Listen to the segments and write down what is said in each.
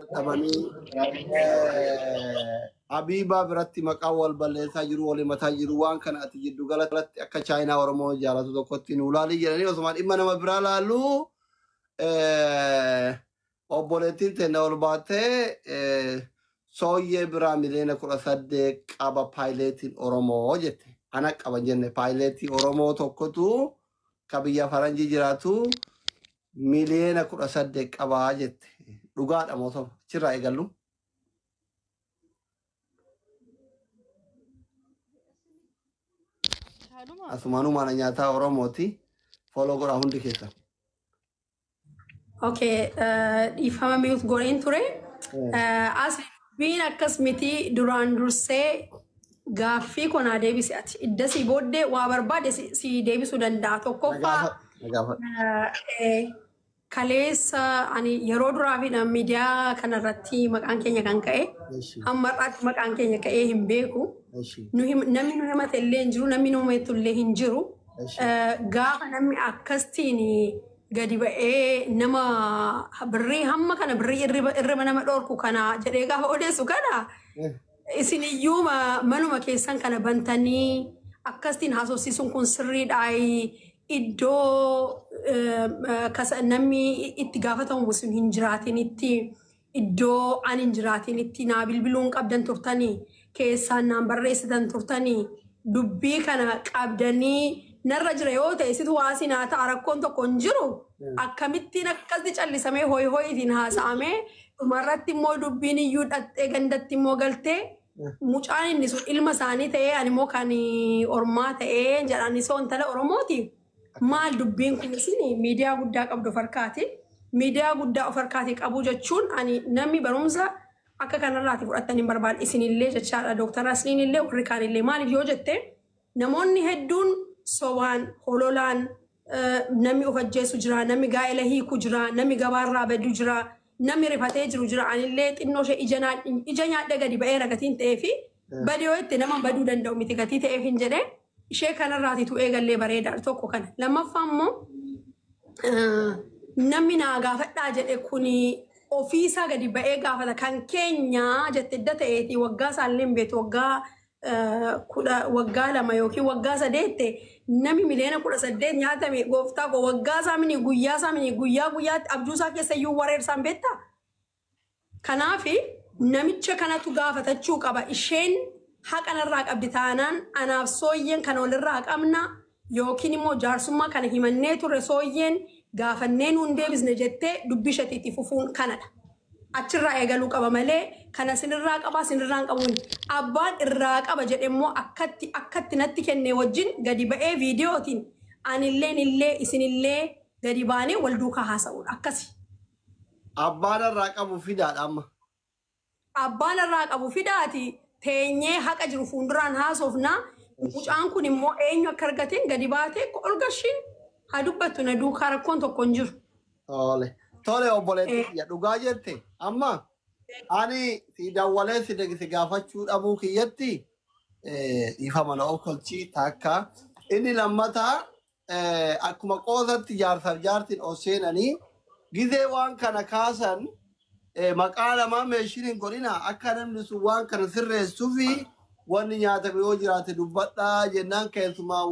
Tabani Abiba biratti maqaa wal balleessaa jiru wali mataa jiru waan kana ati jiddu galatti akka Chaayinaa Oromoo jaalatu tokkotti nu ilaalii jedhanii osuma dhimma nama biraa laallu obboleettiin teenna ol baattee sooyyee biraa miliyoona 18 qaba paayileetiin Oromoo jette. Ana qaban jenne paayileetii Oromoo tokkotu ka biyya faranjii jiraatu miliyoona 18 qabaa jette. Dhugaadha moo achirraa eegallu. Asumaanuu mana nyaataa Oromooti. Foloo godhaa hundi keessa. Okay, dhiifama mi'uut godheen ture. Asli biin akkas miti duraan dursee gaaffii konaa deebisi ati. Idda si booddee waa barbaade si deebisuu danda'a. Tokkoffaa kaleessa ani yeroo duraa fi miidiyaa kanarratti maqaan keenya kan ka'e amma irratti maqaan keenya ka'ee hin beeku. Namni nu himate illee hin jiru, namni nu himatu illee hin jiru. Gaafa namni akkastiin gadi ba'ee nama birrii hamma kana birrii irriba nama dhorku kana jedhee gaafa odeessu kana isin iyyuu manuma keessan kana bantanii akkastiin haasofsiisuun kun sirriidhaa. Iddoo namni itti gaafatamu sun hin jiraatinitti iddoo ani hin jiraatinitti naa bilbiluun qabdan turtanii keessaan naan barreessitan turtanii dubbii kana qabdanii narra jira yoo ta'e situ waasii naa ta'a rakkoon tokko hin jiru akkamittiin akkasii callisamee hoy hoyitiin haasa'amee dhumarratti immoo dubbiin iyyuu dhattee gandatti immoo galtee mucaan inni sun ilma isaanii ta'ee ani immoo kan ormaa ta'ee jedhanii soo intala Oromooti. Maal dubbiin kun isin miidiyaa guddaa qabdu of harkaati. Miidiyaa guddaa of harkaati qabu jechuun ani namni barumsa akka kanarraati fudhatanii barbaadu isinillee jechaadha. Dooktar Asliin illee warri kaanillee maaliif yoo jette namoonni hedduun sobaan hololaan namni of ajjeesu jira, namni gaa'ela hiiku jira, namni gabaarraa badu jira, namni rifatee jiru jira. Anillee xinnoo ishee ija nyaadhee gadi ba'ee ragatiin ta'ee fi badii yoo itti nama baduu danda'u miti gatii ta'eef hin jedhee. Ishee kanarraatitu eegallee bareedaa tokko kana. Lammaffaa immoo namni naa gaafadhaa jedhe kuni ofiisaa gadi ba'ee gaafata kan keenya jette edda ta'eeti waggaa isaallee hin beektu waggaa 2 yookiin waggaa 8 namni miliyoona 18 nyaatame gooftaa koo waggaa isaa mini guyyaa isaa mini guyyaatti abjuusaa keessa iyyuu wareersaan beektaa. Kanaaf namicha kanatu gaafatachuu qaba isheen. Haqanarraa qabdi taanaan anaaf sooyyeen kana walirraa qabna yookiin immoo jaarsummaa kana himannee turre sooyyeen gaafannee nuun deebisne jettee dubbii shatiitti fufuun kanadha. Achirraa eegaluu qaba malee kana sinirraa qaba sinirraan qabuun abbaan irraa qaba jedhemmoo akkatti natti kennee wajjin gadi ba'ee viidiyootiin anillee isinillee gadi baanee wal duukaa haasa'uudha akkasi. Abbaan irraa qabu fidaadha amma. Abbaan irraa qabu fidaati. Teenyee haqa jiru fuulduraan haasofna mucaan kun immoo eenyu akka argateen gadi baatee ol gashiin haa dubbattu na duukaa rakkoon tokko hin jiru. Tole obboleetti dhugaa jette amma ani si dawwalee si gaafachuu dhabuu kiyyatti dhiifama na okkolchii takka inni lammataa akkuma qoosatti jaarsaaf jaartiin ol seenanii gizee waan kana kaasan. Maqaa lamaa meeshiin hin godhina akka namni sun waan kana sirreessuu fi wanni nyaatame yoo jiraate dubbadhaa jennaan keessumaa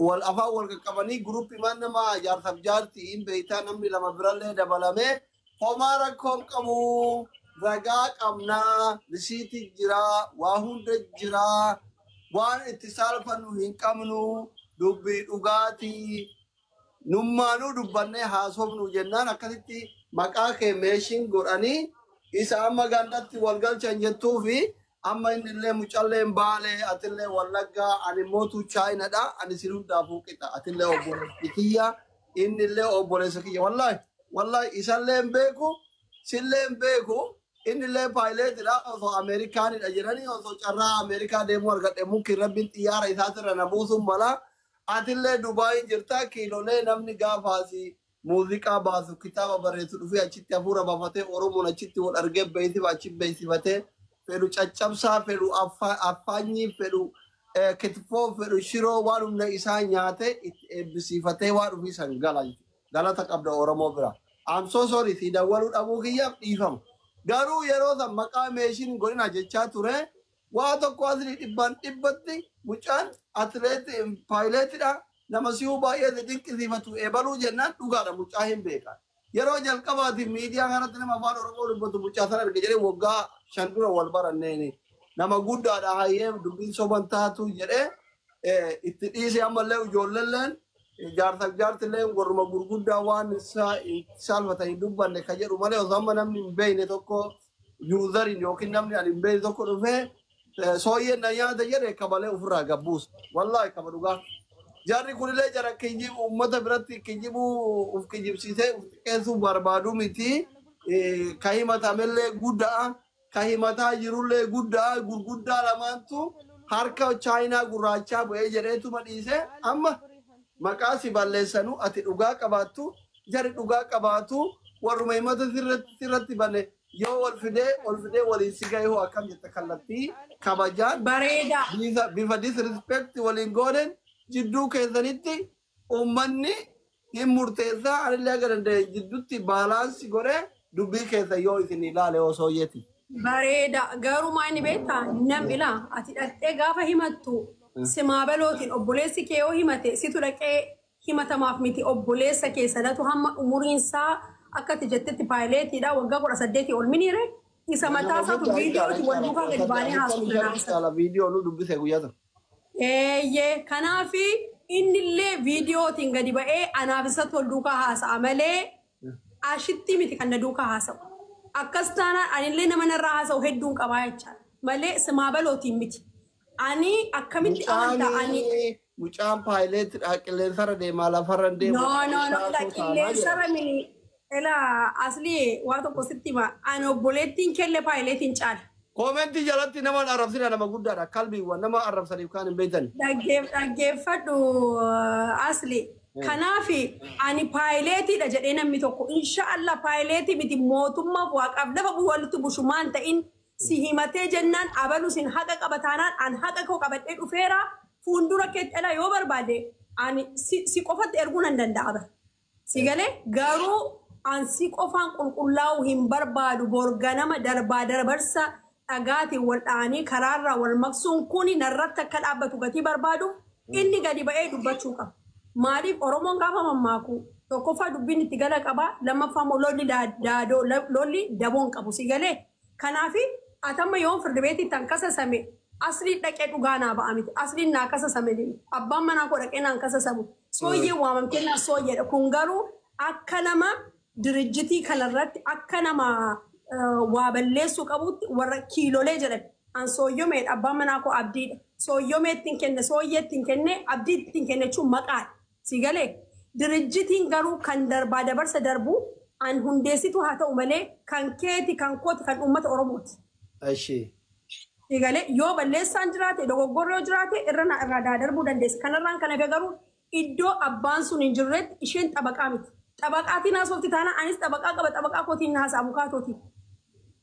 wal afaan wal qaqqabanii guruppii man nama jaarsaaf jaartii hin beektaa namni lama birallee dabalamee homaa rakkoon qabu ragaa qabnaa risiitii jiraa waa hunda jiraa waan itti saalfannu hin qabnu dubbii dhugaatii nummaanuu dubbannee haasofnu jennaan akkasitti. Maqaa kee meeshiin godhanii isa amma gandatti wal galchan jettuu fi amma inni illee mucalleen baalee atillee wallaggaa ani mootu chaayinadha ani si hundaafuu qixa atillee obboleessa kiyya inni illee obboleessa kiyya wallaahi isallee hin beeku sillee hin beeku inni illee paayileetidha osoo Ameerikaanidha jedhanii osoo carraa Ameerikaa deemuu argadhe mukki rabbiin xiyyaara isaatirra na buusuun mala atillee Dubaayii jirta kiilolee namni gaafaasii. Muuziqaa baasu kitaaba barreessu dhufee achitti hafuura baafatee Oromoon achitti wal argee beeksifaa achi beeksifatee fedhu caccabsaa fedhu affaanyii fedhu kitfoo fedhu shiroo waan humna isaa nyaatee itti eebbisiifatee waan dhufii san galata qabda Oromoo bira. I'm so sorry si dawwaluu dhabuu kiyyaaf dhiifama. Garuu yeroo san maqaa meeshiin godina jechaa ture. Waa tokko asii dhibbatti mucaan atileetii paayileetidha. Nama si'uu baay'ee dinqisiifatu eebaluu jennaan dhugaadha mucaa hin beekan. Yeroo jalqabaatiif miidiyaa kanatti nama afaan Oromoo dubbatu mucaa sana arge jedhee waggaa 5 dura wal baranneeni. Nama guddaadha hayyee dubbiin soban taatu jedhee itti dhiisee ammallee ijoolleen jaartillee warruma gurguddaa waan saalfatanii dubbanne kan jedhu malee osoo amma namni hin beekne tokko yuuzariin yookiin namni ani hin beekne tokko dhufee sooyyeen na nyaata jedhe kabalee ofirraa gabbuusa. Wallaahi kaba dhugaa. Jarri kunillee jara kijjibu uummata biratti kijjibuu uf kijjibsiisee uf xiqqeessuu barbaadu miti. Ka himatamellee guddaa ka himataa jirullee gurguddaa lamaantu harka chaayinaa gurraachaa bu'ee jedheetuma dhiisee amma maqaa si balleessanu ati dhugaa qabaattu jari dhugaa qabaatu warruma himata sirratti banne yoo ol fidee waliin si gahee hoo akkam jette kallattii kabajaan bareeda bifa disrespect waliin goonen jidduu keessanitti uummanni hin murteessaa anillee aga danda'e jidduutti baalaansi godhee dubbii keessa yoo isin ilaale osoo yeeti. Bareeda garuu maani beektaa nam ilaa ati dhaqxee gaafa himattu simaa balootiin obboleessi kee yoo himate situ dhaqee himatamaaf miti obboleessa keessadatu hamma umuriinsaa akka ati jettetti paayileetiidha waggaa 18 ol miniire isa mataa isaatu viidiyooti wal duukaa gadi baanee haasofnaa. Viidiyoo nu dubbise guyyaa sana. Kanaafi innillee viidiyootiin gadi ba'ee anaaf isatti wal duukaa haasa'a malee ashitti miti kan na duukaa haasa'u. Akkas taanaan anillee nama narraa haasa'u hedduun qabaa jechaadha malee simaa balootiin miti. Ani akkamitti amantaa ani mucaan paayileetidha qilleensarra deemaa lafarra deemaa. No qilleensarra mini elaa asli waa tokko sitti hima ani obboleettiin kelle paayileetiin caala. Koomenti jalatti nama arrabsina nama guddaadha qalbiiwwan nama arrabsaniif kaan hin beektan. Dhaggeeffadhu asli. Kanaafi ani paayileetiidha jedhee namni tokko inshaallah paayileetii miti mootummaaf waaqaaf lafa walitti bushumaan ta'in si himatee jennaan abalu sin haqa qabataanaan an haqa koo qabadhee dhufeera fuuldura keetti dhala yoo barbaade ani si qofatti erguu nan danda'a. Si galee garuu an si qofaan qulqullaa'uu hin barbaadu borganama darbarsa dhagaatiin wal dha'anii karaarraa wal maksuun kuni narratti akka dhaabbatu gatii barbaadu inni gadi ba'ee dubbachuu qaba. Maaliif Oromoon gaafa mammaaku tokkoffaa dubbiin itti gala qaba lammaffaa lolli daboon qabu si galee kanaafi atamma yoo firdi beetii tan kasasame asli dhaqee dhugaa naa ba'a miti asli naa kasasame abbaan manaa koo dhaqee naan kasasamu sooyyee waamamtee naa sooyyeedha kun garuu akka nama dirijjitii kanarratti akka nama waa balleessuu qabutti warra kiilolee jedhan an sooyyomeedha abbaan manaa koo abdiidha sooyyomeettiin kenne sooyyeettiin kenne abdiittiin kenne jechuun maqaadha. Si galee dirijjitiin garuu kan darbaa dabarsa darbu an hundeessitu haa ta'u malee kan keeti kan kooti kan uummata Oromooti. Si galee yoo balleessaan jiraate dogoggorri yoo jiraate irraa darbuu dandeessa. Kanarraan kan hafe garuu iddoo abbaan sun hin jirretti isheen xabaqaa miti. Xabaqaatiin haasofti taanaan anis xabaqaa qaba xabaqaa kootiin haasa abukaatooti.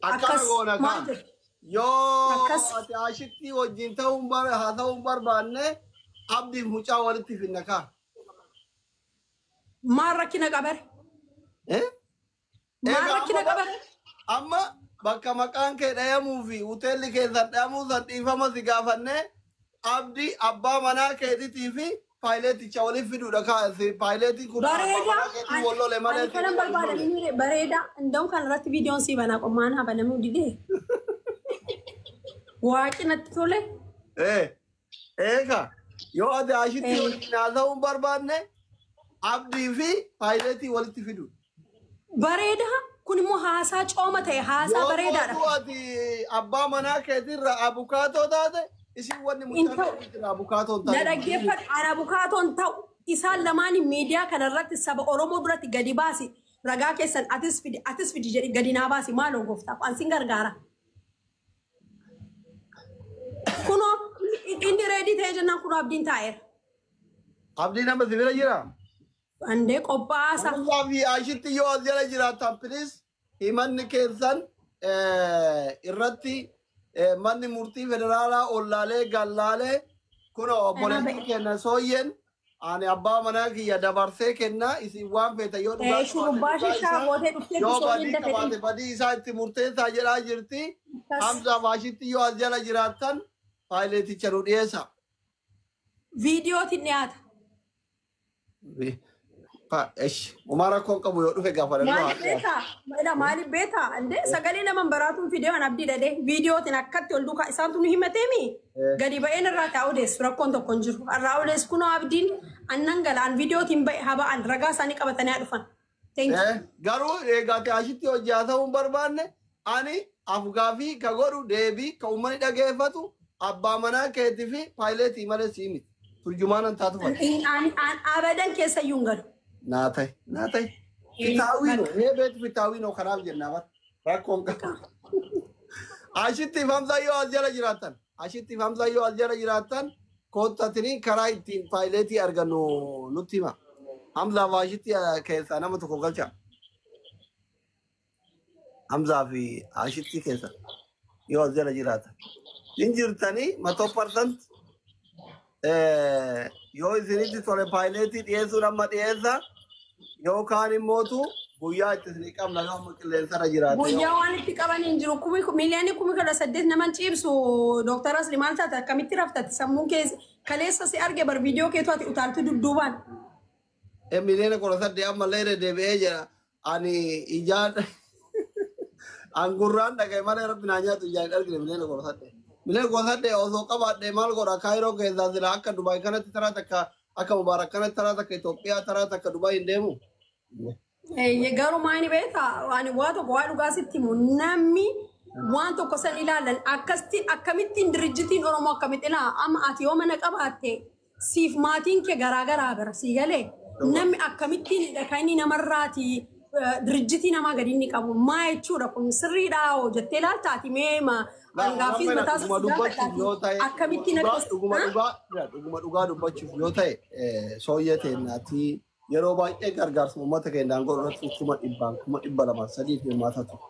Akkas maal jedhu. Yoo ati ashitti wajjin haa ta'uun barbaanne abdiif mucaa walitti finna kaa. Maal rakkina qabare? Maal rakkina qabare? Amma bakka maqaan kee dhayamuu fi hoteelli keessan dhayamuu san dhiifama si gaafannee abdii abbaa manaa keetiitii fi paayileeticha waliif fiduudha kaa'e paayileetiin kun keetii walloole malee. Kanan barbaadanii bareeda inda'u kanarratti viidiyoon sii banaa qommaan haa banamuu didee. Waaqi natti tole. Eega yoo ati ashitti waliin haasa'uun barbaanne abdii fi paayileetii walitti fidu. Bareeda kun immoo haasaa cooma ta'e haasaa bareedaadha. Yoo ati abbaa manaa keetirra abukaatoo taate isin wanni mucaa keetirra abukaatoon taate. Na dhaggeeffadhu an abukaatoon ta'u isaan lamaan miidiyaa kanarratti saba Oromoo duratti gadi baasi ragaa keessan atis fidi jedhi gadi naa baasi maaloo gooftaaf an sin gargaara. Kuno inni reedii ta'ee jennaan kun abdiin taa'eera. Abdiin amma si bira jira? Andee qophaasa. Allah fi ashitti yoo as jala jiraatan please himanni keessan irratti manni murtii federaalaa ollaalee gallaalee kun obboleettii kenna sooyyeen ani abbaa manaa kiyya dabarsee kennaa isin waan feeta yoo dhugaa shurrubbaa shishaa bootee dhuftee yoo bisoo badii hin qabaate dafetin. badii isaa itti murteessaa jedhaa jirti. Hamza Baashitti yoo as jala jiraattan paayileeticha nu dhiyeessa. Viidiyootiin dhiyaata. Umara kon qabu yoo dhufe gaafa Maaliif beektaa? Indee sagalee naman baraatuun fiidiyoo an abdii dhadhee viidiyootiin akkatti ol duukaa isaantu nu himateemi. Gadi ba'een irraa taa odeessu rakkoon tokko hin jiru. Irraa odeessu kunoo abdiin annan galaan viidiyootiin ba'e haba'an ragaa isaanii qabatanii dhufan. Garuu eegaate ashitti hojii haa ta'uu hin barbaanne ani afgaafii ka godhu deebii ka uummanni dhageeffatu abbaa manaa keetii fi paayileetii malee siimiti. Turjumaanan taatu abadan keessa iyyuu hin galu. Naatay. Fitaawino, beetu fitaawino kanaaf jennaa bar. Rakkoon qaba. Ashitti Hamza yoo as jala jiraattan, ashitti Hamza yoo as jala jiraattan koottatanii karaa ittiin paayileetii argannu nutti hima. Hamza fi ashitti keessaa nama tokko galcha. Hamza fi ashitti keessa yoo as jala jiraattan. Hin jirtanii 100% yoo isinitti tole paayileetii dhiyeessuun amma dhiyeessa. Yookaan immootu guyyaa itti isin qabna gaafa qilleensarra jiraate. Guyyaa waan itti qaban hin jiru. Miliyoonii 18,000 naman ciibsu Dr. Asli maal taate akkamitti raftatti sammuun keessa kaleessa si arge bar viidiyoo keetu ati utaaltu dudduubaan. Miliyoona 18 ammallee deebi'ee jira. Ani ijaan angurraan dhaga'e malee rabbi naa nyaatu ijaan argine miliyoona 18. Miliyoona 18 osoo qabaadhee maal godha Kaayiroo keessaa sila akka Dubaay kanatti taraa takka akka Mubaarak kanatti taraa takka Itoophiyaa taraa takka Dubaay hin deemu. Garuu maani beektaa waan tokko waa dhugaa sitti himu namni waan tokko san ilaalan akkamittiin dirijjitiin Oromoo akkamitti ilaa amma ati yoo mana qabaatte siif maatiin kee garaagaraa bira sii galee namni akkamittiin dhaqanii namarraati dirijjitii namaa gadi inni qabu maa jechuudha kun sirriidhaa jettee ilaaltaati meema gaaffii mataas akkamittiin dhuguma dhugaa dubbachuuf yoo ta'e sooyyee teennaati. Yeroo baay'ee gargaarsa uummata keenyaan godhu irratti 1,200 hirmaataa ture.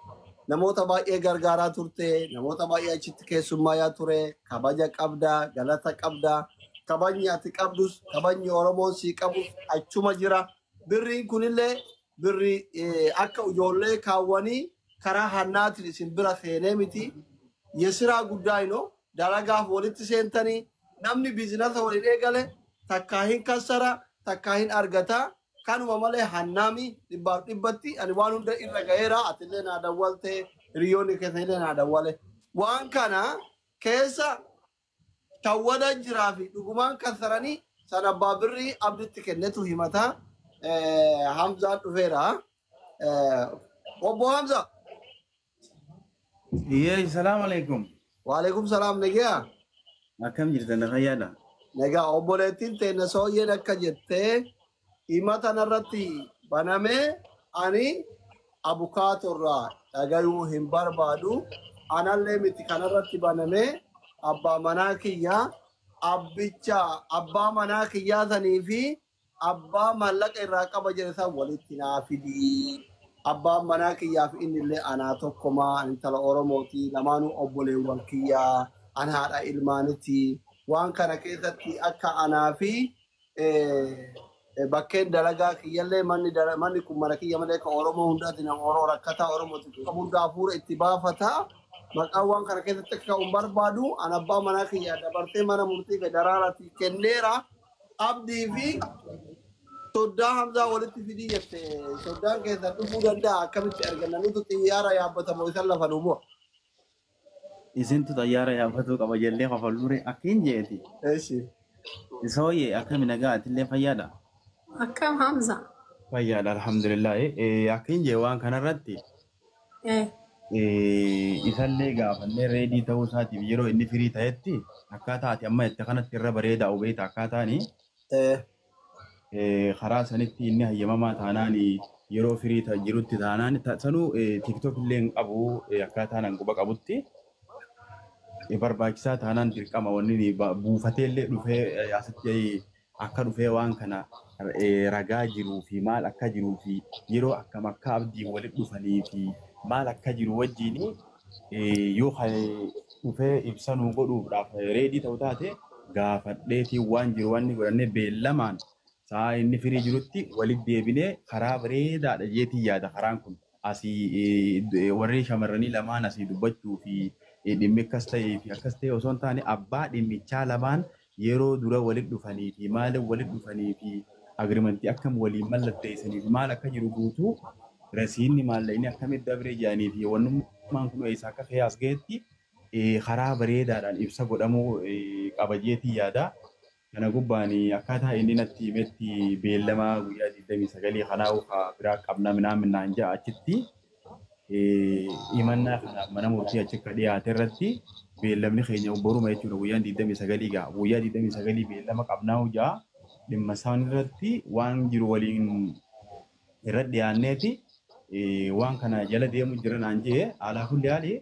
Namoota baay'ee gargaaraa turte, namoota baay'ee achitti keessummaa ture, kabaja qabdaa, galata qabdaa, kabajni ati qabdus, kabajni Oromoon sii qabus achuma jira. Birriin kunillee birri akka ijoollee kaawwanii karaa hannaatiin isin bira seenee miti. Yesiraa guddaa inoo dalagaaf walitti seentanii namni biizinasa waliin eegale takkaa hin kassara. Takka hin argata kanuma malee hannaami dhibbaaf dhibbatti ani waan hunda irra ga'eera atillee naa dawwalte hiriyoonni keessanillee naa dawwale waan kana keessa tawwada jiraa fi dhugumaan kassaranii san abbaa birrii abditti kennetu himata Hamzaan dhufeera. Obbo Hamza. Salaamu alaikum. Wa alaikum salaam nagaa. Akkam jirtan fayyaadha? Nagaa obboleettiin teenya sooyyeen akka jettee himata narratti banamee ani abukaatorraa dhagayuu hin barbaadu. Anallee miti kanarratti banamee abbaa manaa kiyyaa abbicha abbaa manaa kiyyaa sanii fi abbaa mallaqa irraa qaba jedhe san walitti naa fidii. Abbaan manaa kiyyaa fi innillee anaa tokkomaa intala Oromooti lamaanuu obboleewwan kiyyaa ana haadha ilmaanitti. Waan kana keessatti akka anaa fi bakkeen dalagaa kiyyallee manni kun mana kiyya malee kan Oromoo hundaati nama Oromoo rakkataa Oromooti qabu hundaa hafuura itti baafata. Maqaan waan kana keessatti akka hin barbaadu an abbaa manaa kiyyaa dabartee mana murtii federaalaatti kenneera. Abdii fi Soddaa Hamzaa walitti fidii jette soddaan keessa dhufuu danda'a akkamitti arganna nuti xiyyaara yaabbatamoo isan lafa nu bu'a. Isintu xayyaara yaabbatuu qaba jallee qafalluure akkin jeeti. Sooyyee akkami nagaatillee fayyaadha? Akkam Hamza. Fayyaadha alhamdulillah. Akkin jee waan kanarratti isallee gaafannee reedii ta'uu isaatiif yeroo inni firii ta'etti akkaataa ati amma itti kanatti irra bareedaa hubeeta akkaataani karaa sanitti inni hayyamamaa taanaan yeroo firii jirutti taanaan sanuu tiktok illee qabu akkaataan hanquba qabutti. Barbaachisaa taanaan dirqama wanni buufatee illee dhufee asitti akka dhufee waan kana ragaa jiruu fi maal akka jiruu fi yeroo akkam akka abdii walitti dhufanii fi maal akka jiru wajjin yoo dhufee ibsanuu godhuudhaaf reedii ta'u taate gaafadheetii waan jiru wanni godhannee beellamaan Saa inni firii jirutti walitti deebinee karaa bareedaadha jeetii yaada karaan kun asii warri shamarranii lamaan asii dubbachuu fi dhimmi akkas ta'ee fi akkas ta'e osoo hin taane abbaa dhimmichaa lamaan yeroo dura walitti dhufanii fi maaliif walitti dhufanii fi agriimantii akkam waliin mallatteessanii fi maal akka jiru guutuu rasiinni maallaqni akkamitti dabree jedhanii fi wannummaan kun eessa akka ta'e as ga'etti karaa bareedaadhaan ibsa godhamuu qaba jeetii yaada. Kana gubbaan akkaataa inni natti himetti beellama guyyaa 29 kanaaf biraa qabna minaan ja'a achitti himannaa kanaaf mana murtii achi akka dhiyaate irratti beellamni keenya boruma jechuudha guyyaan 29 gaa guyyaa 29 beellama qabnaa ja'a dhimma isaan irratti waan jiru waliin irra dhiyaanneeti waan kana jala deemu jira naan jee alaa kulli haali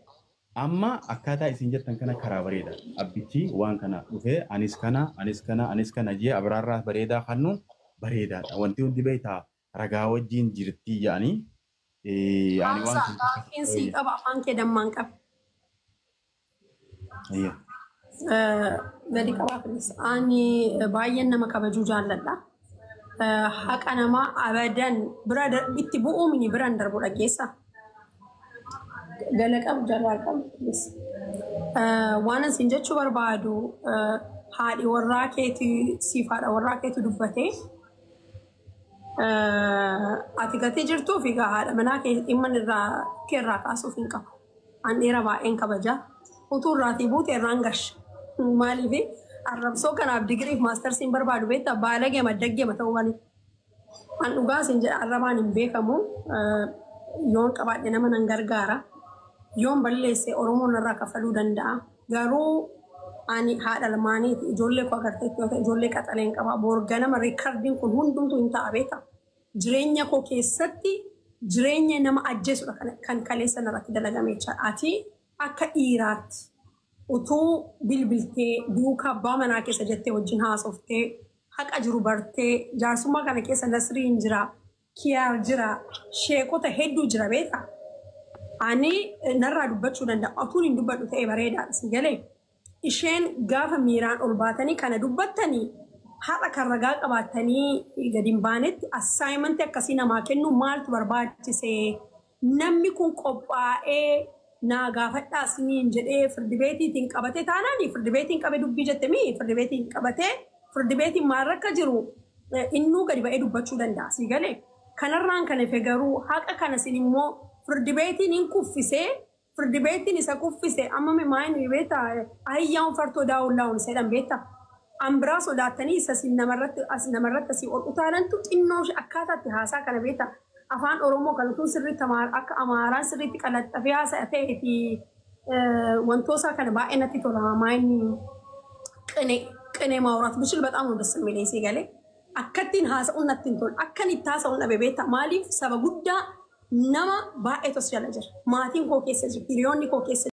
amma akkaataa isin jettan kana karaa bareeda abbichi waan kana dhufee anis kana jee abiraarraa bareedaa kannu bareedaadha wanti hundi beektaa ragaa wajjin jirti jedhanii ani waan kana Gaaffiinsi qaba afaan kee dammaan qaba. Gadi qabaafinis ani baay'een nama kabajuu jaalladha. Haqa namaa abadan bira itti bu'uumni biraan darbu dhageessa. Galaqam jarraa qabu. Waan asin jechuu barbaadu haadhi warraa keetii siif haadha warraa keetii dubbatee ati gatee jirtuu fi haadha manaa kee dhimma irraa kaasuuf hin qabu. An dheera baay'een kabajaa. Utuu irraatii buute irraan gasha. Maaliif arrabsoo kanaaf digiriif maastarsiin barbaadu beektaa baalagee maddaggee ta'uu malee. An dhugaa isin jedha arrabaan hin beekamu yoon qabaadhe nama nan gargaara. Yoon balleesse Oromoon irraa kafaluu danda'a. Garuu ani haadha lamaaniiti ijoollee koo agarteetti yoo ta'e ijoollee qaxaleen qaba. Boorganama riikardiin kun hundumtuu hin ta'a beektaa. Jireenya koo keessatti jireenya nama ajjeesudha kan kaleessa irratti dalagame jecha. Ati akka dhiiraatti utuu bilbiltee duukaa abbaa manaa keessa jettee wajjin haasoftee haqa jiru bartee jaarsummaa kana keessa Nasriin jira, Kiyaar jira, sheekota hedduu jira beektaa. Ani narraa dubbachuu danda'a. Otuun hin dubbadhu ta'e bareedaadha si galee. Isheen gaafa miiraan ol baatanii kana dubbattanii haadha kan ragaa qabaatanii gadi hin baanetti assaayimentii akkasii namaa kennu maaltu barbaachise? Namni kun qophaa'ee naa gaafadhaa isiniin jedhee firdibeetiitiin qabate taanaan firdibeetiin qabe dubbii jettemii firdibeetiin qabatee firdibeetiin maal akka jiru innuu gadi ba'ee dubbachuu danda'a si galee. Kanarraan kan efe garuu haqa kanas immoo firdibeetiin hin kuffisee firdibeetiin isa kuffisee amma maayin beektaa ayyaan fartoo daawullaa'uun sedhan beektaa ambiraa sodaatanii isa namarratti asii ol utaalantu xinnoo akkaataatti haasaa kana beektaa afaan Oromoo kan utuu sirriitti akka Amaaraan sirriitti qalaxxafee haasaa ta'eeti wantoosaa kana baay'ee natti tola maayin qinee maawuraatu bishil በጣም ነው ደስ የሚለኝ ሲገለኝ akkattiin haasa'uun natti hin tolu akkan itti haasa'uun dhabe beektaa maaliif saba guddaa nama baay'ee tos jala jira maatiin koo keessa jiru hiriyoonni koo keessa